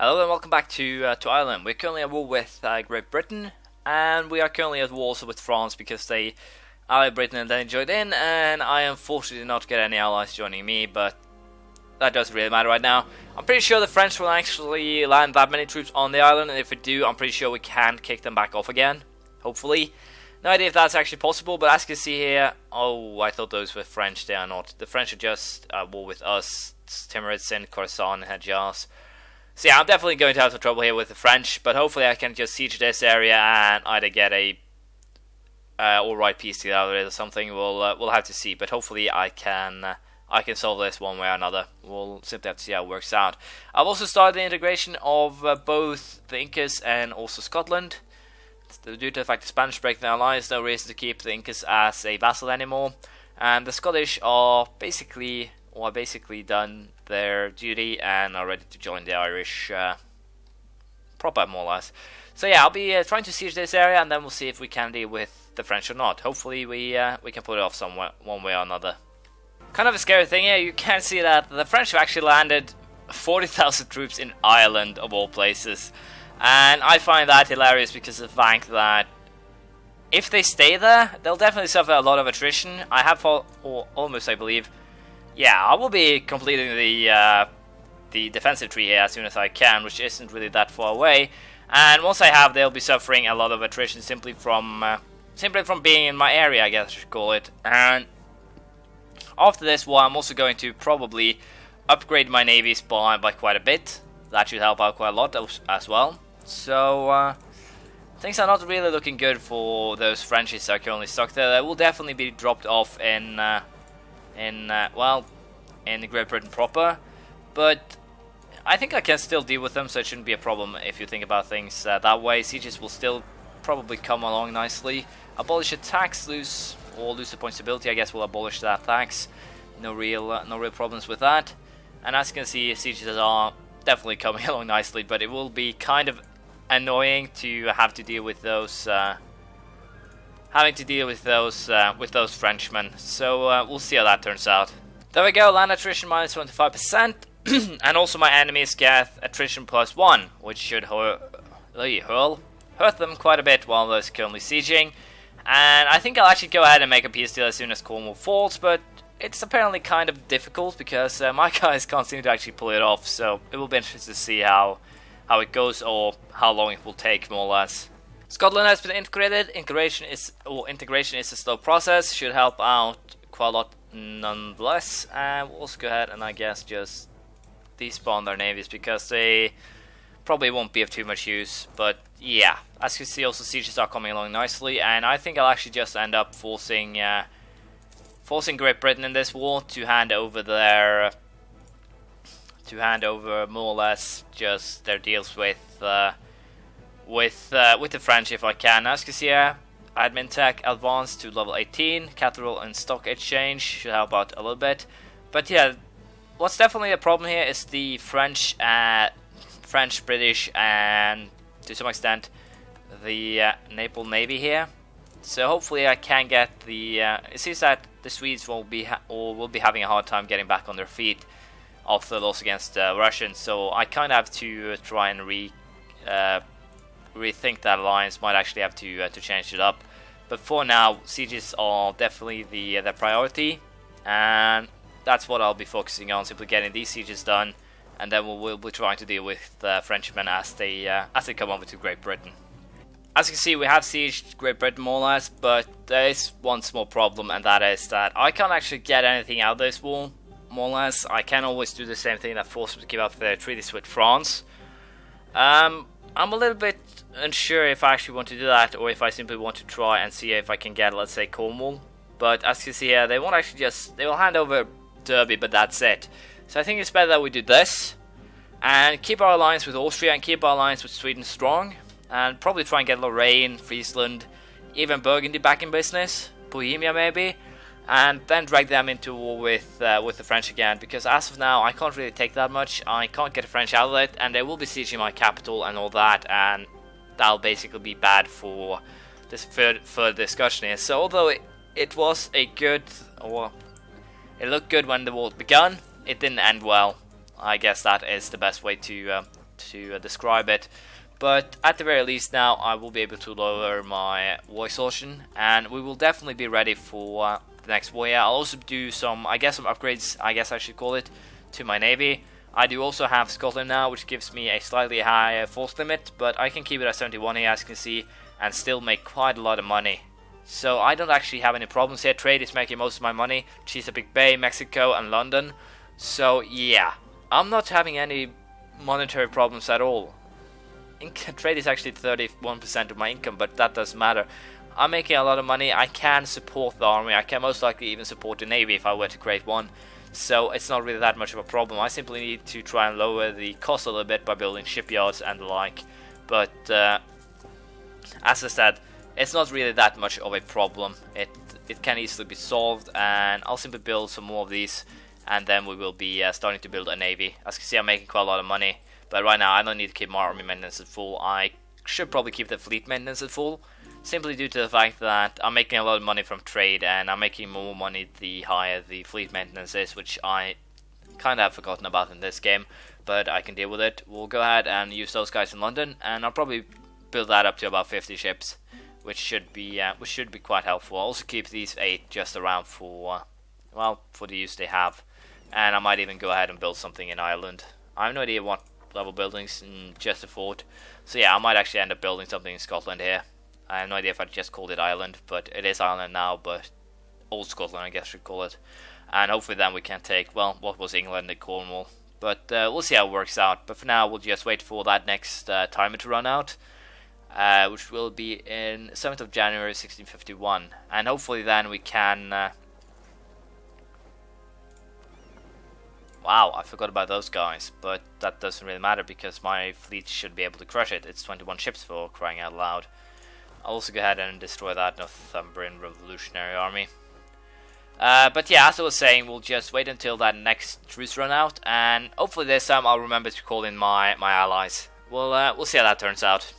Hello and welcome back to Ireland. We're currently at war with Great Britain, and we are currently at war also with France because they allied Britain and then joined in, and I unfortunately did not get any allies joining me, but that doesn't really matter right now. I'm pretty sure the French will actually land that many troops on the island, and if we do, I'm pretty sure we can kick them back off again, hopefully. No idea if that's actually possible, but as you can see here, oh, I thought those were French, they are not. The French are just at war with us, Timurids in Khorasan and Hejaz. So yeah, I'm definitely going to have some trouble here with the French, but hopefully I can just siege this area and either get a alright peace deal out of it or something. We'll have to see, but hopefully I can solve this one way or another. We'll simply have to see how it works out. I've also started the integration of both the Incas and also Scotland. Due to the fact the Spanish break their alliance, no reason to keep the Incas as a vassal anymore, and the Scottish are basically done their duty and are ready to join the Irish proper, more or less. So yeah, I'll be trying to siege this area, and then we'll see if we can deal with the French or not. Hopefully we can pull it off somewhere, one way or another. Kind of a scary thing here, you can see that the French have actually landed 40,000 troops in Ireland, of all places. And I find that hilarious because of the fact that if they stay there, they'll definitely suffer a lot of attrition. I have almost, I believe. Yeah, I will be completing the defensive tree here as soon as I can, which isn't really that far away. And once I have, they'll be suffering a lot of attrition simply from being in my area, I guess I should call it. And after this war, I'm also going to probably upgrade my navies by quite a bit. That should help out quite a lot as well. So things are not really looking good for those Frenchies that are currently stuck there. They will definitely be dropped off in Great Britain proper, but I think I can still deal with them, so it shouldn't be a problem if you think about things that way. Sieges will still probably come along nicely. Abolish a tax, lose the point stability. I guess we'll abolish that tax. No real problems with that. And as you can see, sieges are definitely coming along nicely, but it will be kind of annoying to have to deal with those. With those Frenchmen, so we'll see how that turns out. There we go, land attrition minus 25%, and also my enemies get attrition plus 1, which should hurt them quite a bit while they're currently sieging. And I think I'll actually go ahead and make a peace deal as soon as Cornwall falls, but it's apparently kind of difficult because my guys can't seem to actually pull it off, so it will be interesting to see how it goes or how long it will take, more or less. Scotland has been integrated. Integration is a slow process. Should help out quite a lot nonetheless. And we'll also go ahead and I guess just despawn their navies because they probably won't be of too much use. But yeah, as you see, also sieges are coming along nicely, and I think I'll actually just end up forcing Great Britain in this war to hand over more or less just their deals with the French if I can. As you can see here, admin tech advanced to level 18, cathedral and stock exchange should help out a little bit. But yeah, what's definitely a problem here is the French, British, and to some extent the Naval Navy here. So hopefully I can get the. It seems that the Swedes will be having a hard time getting back on their feet after the loss against Russians. So I kind of have to try and rethink that alliance. Might actually have to change it up, but for now sieges are definitely the priority, and that's what I'll be focusing on, simply getting these sieges done, and then we'll be trying to deal with the Frenchmen as they come over to Great Britain. As you can see, we have sieged Great Britain more or less, but there is one small problem, and that is that I can't actually get anything out of this war, more or less. I can always do the same thing that forced me to give up their treaties with France. I'm a little bit unsure if I actually want to do that, or if I simply want to try and see if I can get, let's say, Cornwall. But as you can see here, they won't actually they will hand over Derby, but that's it. So I think it's better that we do this, and keep our alliance with Austria, and keep our alliance with Sweden strong, and probably try and get Lorraine, Friesland, even Burgundy back in business, Bohemia maybe, and then drag them into war with the French again, because as of now I can't really take that much. I can't get the French out of it, and they will be sieging my capital and all that, and that'll basically be bad for this further discussion here. So although it was a good, or it looked good when the war begun, it didn't end well. I guess that is the best way to to describe it. But at the very least now I will be able to lower my war exhaustion, and we will definitely be ready for the next war. I'll also do some upgrades, I guess I should call it, to my navy. I do also have Scotland now, which gives me a slightly higher force limit, but I can keep it at 71 here, as you can see, and still make quite a lot of money. So I don't actually have any problems here. Trade is making most of my money. Chesapeake Bay, Mexico and London. So yeah, I'm not having any monetary problems at all. Trade is actually 31% of my income, but that doesn't matter. I'm making a lot of money. I can support the army. I can most likely even support the navy if I were to create one. So it's not really that much of a problem. I simply need to try and lower the cost a little bit by building shipyards and the like. But as I said, it's not really that much of a problem. It can easily be solved, and I'll simply build some more of these, and then we will be starting to build a navy. As you can see, I'm making quite a lot of money. But right now I don't need to keep my army maintenance at full. I should probably keep the fleet maintenance at full, simply due to the fact that I'm making a lot of money from trade, and I'm making more money the higher the fleet maintenance is, which I kind of have forgotten about in this game, but I can deal with it. We'll go ahead and use those guys in London, and I'll probably build that up to about 50 ships, which should be quite helpful. I'll also keep these 8 just around for the use they have, and I might even go ahead and build something in Ireland. I have no idea what level buildings in just a fort, so yeah, I might actually end up building something in Scotland here. I have no idea if I just called it Ireland, but it is Ireland now, but old Scotland I guess should call it. And hopefully then we can take, well, what was England and Cornwall, but we'll see how it works out. But for now we'll just wait for that next timer to run out, which will be in 7th of January 1651, and hopefully then we can wow, I forgot about those guys, but that doesn't really matter because my fleet should be able to crush it. It's 21 ships, for crying out loud. I'll also go ahead and destroy that Northumbrian Revolutionary Army. But yeah, as I was saying, we'll just wait until that next truce run out, and hopefully this time I'll remember to call in my allies. We'll see how that turns out.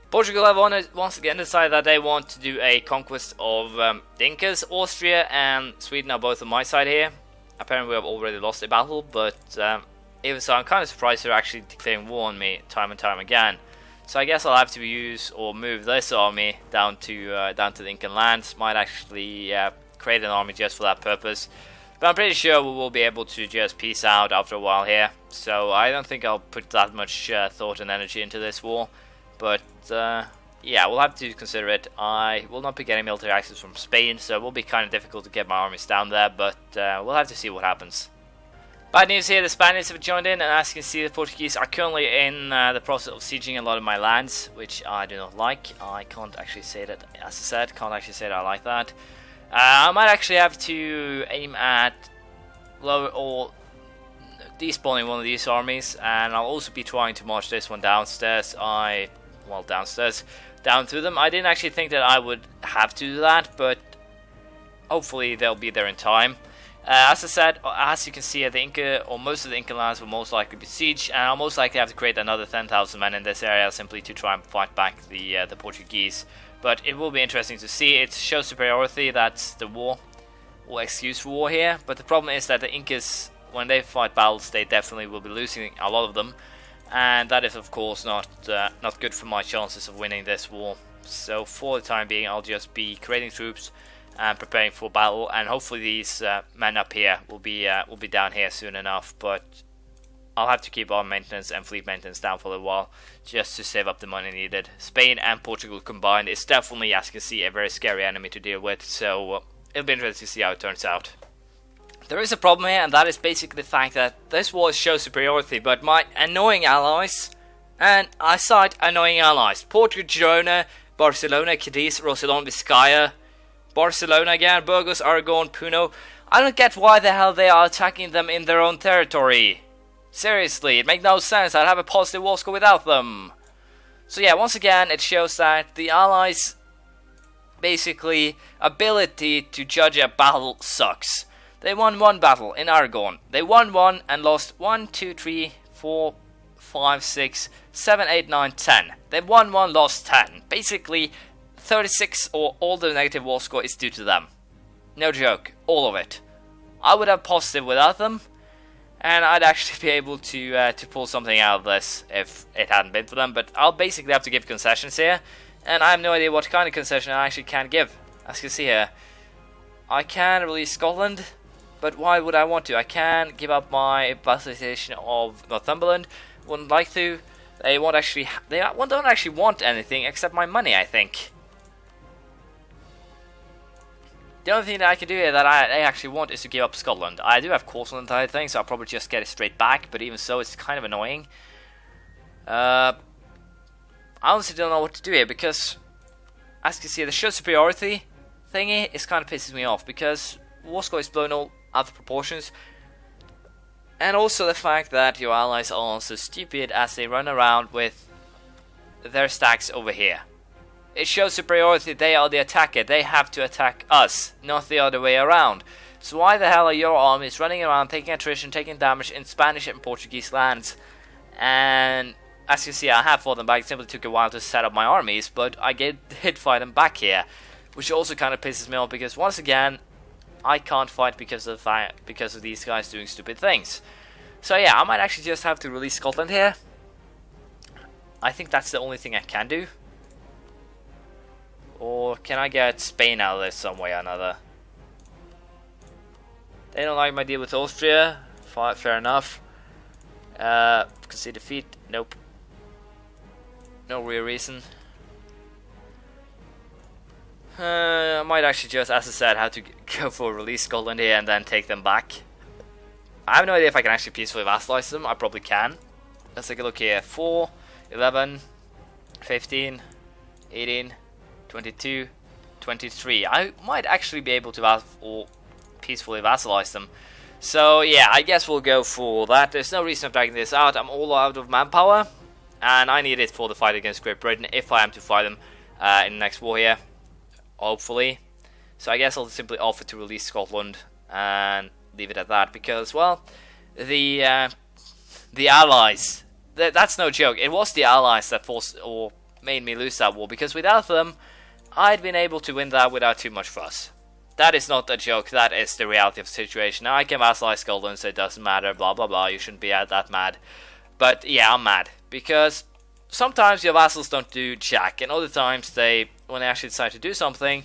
Portugal have once again decided that they want to do a conquest of the Incas. Austria and Sweden are both on my side here. Apparently we have already lost a battle, but even so I'm kind of surprised they're actually declaring war on me time and time again. So I guess I'll have to use or move this army down to the Incan lands. Might actually create an army just for that purpose. But I'm pretty sure we will be able to just peace out after a while here. So I don't think I'll put that much thought and energy into this war. But yeah, we'll have to consider it. I will not be getting military access from Spain, so it will be kind of difficult to get my armies down there, but we'll have to see what happens. Bad news here, the Spaniards have joined in, and as you can see, the Portuguese are currently in the process of sieging a lot of my lands, which I do not like. I can't actually say that, as I said, can't actually say that I like that. I might actually have to aim at lower or despawning one of these armies, and I'll also be trying to march this one downstairs. Down through them. I didn't actually think that I would have to do that, but hopefully they'll be there in time. As I said, as you can see, the Inca, or most of the Inca lands will most likely be sieged, and I'll most likely have to create another 10,000 men in this area simply to try and fight back the Portuguese. But it will be interesting to see. It shows superiority, that's the war, or excuse for war here. But the problem is that the Incas, when they fight battles, they definitely will be losing a lot of them. And that is of course not good for my chances of winning this war. So for the time being I'll just be creating troops and preparing for battle, and hopefully these men up here will be down here soon enough. But I'll have to keep our maintenance and fleet maintenance down for a little while just to save up the money needed. Spain and Portugal combined is definitely, as you can see, a very scary enemy to deal with, so it'll be interesting to see how it turns out. There is a problem here, and that is basically the fact that this war shows superiority, but my annoying allies, and I cite annoying allies, Portugal, Girona, Barcelona, Cadiz, Roussillon, Vizcaya, Barcelona again, Burgos, Aragon, Puno. I don't get why the hell they are attacking them in their own territory. Seriously, it makes no sense. I'd have a positive war score without them. So yeah, once again, it shows that the allies' basically ability to judge a battle sucks. They won one battle in Aragon. They won one and lost 1, 2, 3, 4, 5, 6, 7, 8, 9, 10. They won one, lost 10. Basically, 36 or all the negative war score is due to them. No joke, all of it. I would have positive without them. and I'd actually be able to pull something out of this if it hadn't been for them. But I'll basically have to give concessions here, and I have no idea what kind of concession I actually can give. As you can see here, I can release Scotland, but why would I want to? I can give up my vassalization of Northumberland. Wouldn't like to. They don't actually want anything except my money, I think. The only thing that I can do here that I actually want is to give up Scotland. I do have course on the entire thing, so I'll probably just get it straight back, but even so, it's kind of annoying. I honestly don't know what to do here, because, as you can see, the show superiority thingy is kind of pisses me off, because war score is blown all out of proportions. And also the fact that your allies are so stupid as they run around with their stacks over here. It shows superiority, they are the attacker, they have to attack us, not the other way around. So why the hell are your armies running around, taking attrition, taking damage in Spanish and Portuguese lands? And as you see, I have fought them back. It simply took a while to set up my armies, but I did fight them back here. Which also kind of pisses me off, because once again, I can't fight because of these guys doing stupid things. So yeah, I might actually just have to release Scotland here. I think that's the only thing I can do. Or can I get Spain out of this some way or another? They don't like my deal with Austria. Fair enough. Concede defeat? Nope. No real reason. I might actually just, as I said, have to go for release Scotland here and then take them back. I have no idea if I can actually peacefully vassalize them. I probably can. Let's take a look here. 4, 11, 15, 18, 22, 23. I might actually be able to peacefully vassalize them. So yeah, I guess we'll go for that. There's no reason of dragging this out. I'm all out of manpower, and I need it for the fight against Great Britain if I am to fight them in the next war here. Hopefully. So I guess I'll simply offer to release Scotland and leave it at that, because, well, the allies, that's no joke. It was the allies that forced or made me lose that war, because without them, I'd been able to win that without too much fuss. That is not a joke, that is the reality of the situation. Now I can vassalize Scotland, so it doesn't matter, blah blah blah, you shouldn't be that mad. But yeah, I'm mad, because sometimes your vassals don't do jack, and other times when they actually decide to do something,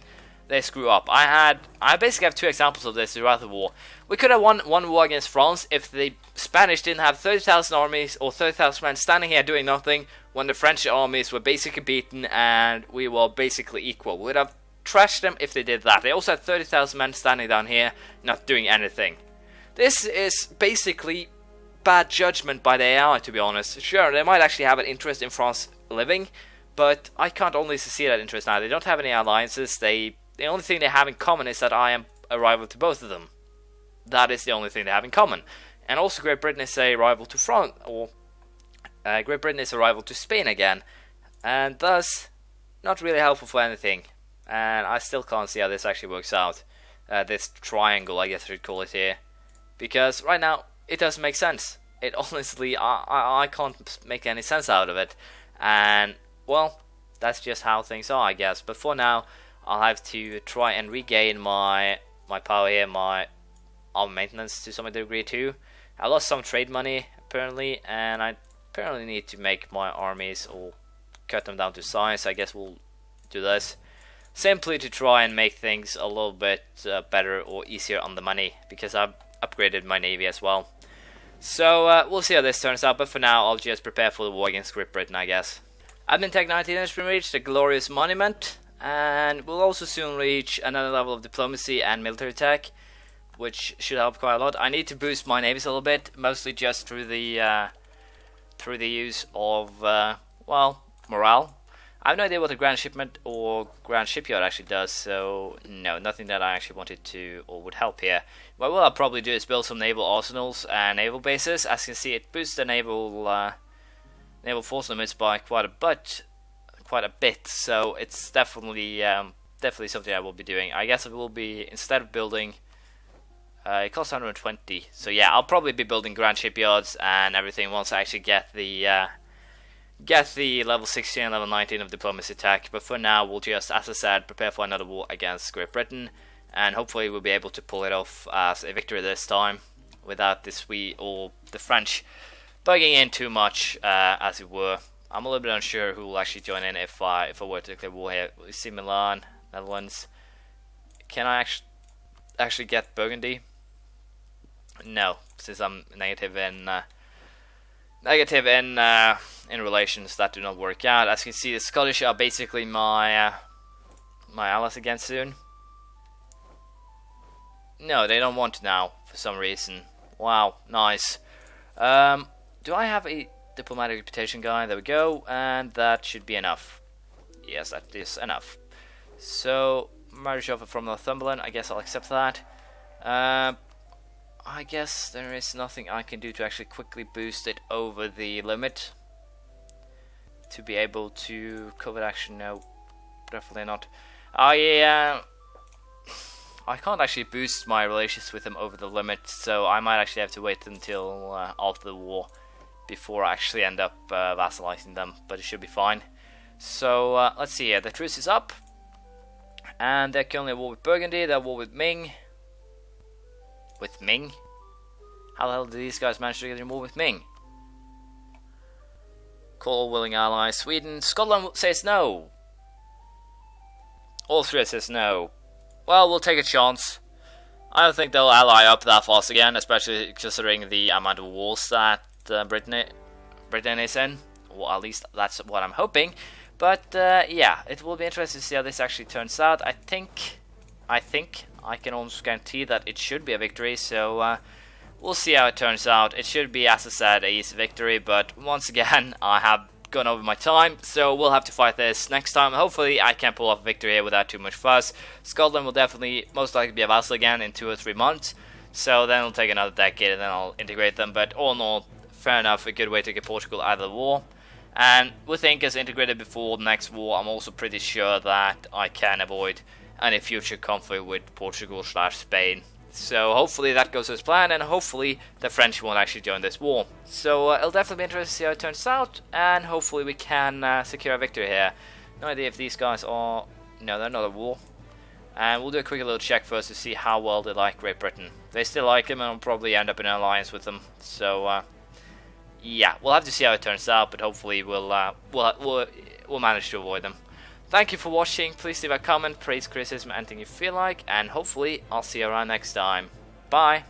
they screw up. I basically have 2 examples of this throughout the war. We could have won one war against France if the Spanish didn't have 30,000 armies or 30,000 men standing here doing nothing when the French armies were basically beaten and we were basically equal. We would have trashed them if they did that. They also had 30,000 men standing down here not doing anything. This is basically bad judgment by the AI, to be honest. Sure, they might actually have an interest in France living, but I can't honestly see that interest now. They don't have any alliances. The only thing they have in common is that I am a rival to both of them. That is the only thing they have in common. And also Great Britain is a rival to France, or Great Britain is a rival to Spain again. And thus, not really helpful for anything. And I still can't see how this actually works out. This triangle, I guess I should call it here. Because right now, it doesn't make sense. It honestly, I can't make any sense out of it. And, well, that's just how things are, I guess. But for now, I'll have to try and regain my power here, my army maintenance to some degree too. I lost some trade money apparently, and I apparently need to make my armies or cut them down to size. I guess we'll do this simply to try and make things a little bit better or easier on the money, because I've upgraded my navy as well. So we'll see how this turns out, but for now I'll just prepare for the war against Great Britain, I guess. Admin Tech 19 has been reached, a glorious monument, and we'll also soon reach another level of diplomacy and military tech, which should help quite a lot. I need to boost my navies a little bit, mostly just through the use of well, morale. I have no idea what the Grand Shipment or Grand Shipyard actually does, so no, nothing that I actually wanted to or would help here. But what I'll probably do is build some naval arsenals and naval bases. As you can see, it boosts the naval force limits by quite a bit. So it's definitely something I will be doing. I guess it will be, instead of building, it costs 120. So yeah, I'll probably be building Grand Shipyards and everything once I actually get the level 16 and level 19 of diplomacy tech. But for now, we'll just, as I said, prepare for another war against Great Britain, and hopefully we'll be able to pull it off as a victory this time. without the Swedes or the French bugging in too much, as it were. I'm a little bit unsure who will actually join in if I were to declare war here. We see Milan, Netherlands. Can I actually get Burgundy? No, since I'm negative in relations, that do not work out. As you can see, the Scottish are basically my my allies again soon. No, they don't want to now for some reason. Wow, nice. Do I have a diplomatic reputation guy? There we go, and that should be enough. Yes, that is enough. So, marriage offer from Northumberland, I guess I'll accept that. I guess there is nothing I can do to actually quickly boost it over the limit. To be able to cover action, no, definitely not. I can't actually boost my relations with them over the limit, so I might actually have to wait until after the war before I actually end up vassalizing them, but it should be fine. So let's see here, the truce is up, and they're currently at war with Burgundy, they're at war with Ming. With Ming? How the hell did these guys manage to get in war with Ming? Call willing allies, Sweden. Scotland says no. Austria says no. Well, we'll take a chance. I don't think they'll ally up that fast again, especially considering the amount of wars that Britain is in. Well, at least that's what I'm hoping. But yeah, it will be interesting to see how this actually turns out. I think I can almost guarantee that it should be a victory. So we'll see how it turns out. It should be, as I said, a easy victory. But once again, I have gone over my time, so we'll have to fight this next time. Hopefully I can pull off a victory here without too much fuss. Scotland will definitely most likely be a vassal again in 2 or 3 months, so then it'll take another decade and then I'll integrate them. But all in all, fair enough, a good way to get Portugal out of the war. And with Incas integrated before the next war, I'm also pretty sure that I can avoid any future conflict with Portugal/Spain. So hopefully that goes as planned, and hopefully the French won't actually join this war. So it'll definitely be interesting to see how it turns out, and hopefully we can secure a victory here. No idea if these guys are... No, they're not at war. And we'll do a quick little check first to see how well they like Great Britain. They still like him, and I'll probably end up in an alliance with them. So yeah, we'll have to see how it turns out, but hopefully we'll manage to avoid them. Thank you for watching. Please leave a comment, praise, criticism, anything you feel like, and hopefully I'll see you around next time. Bye!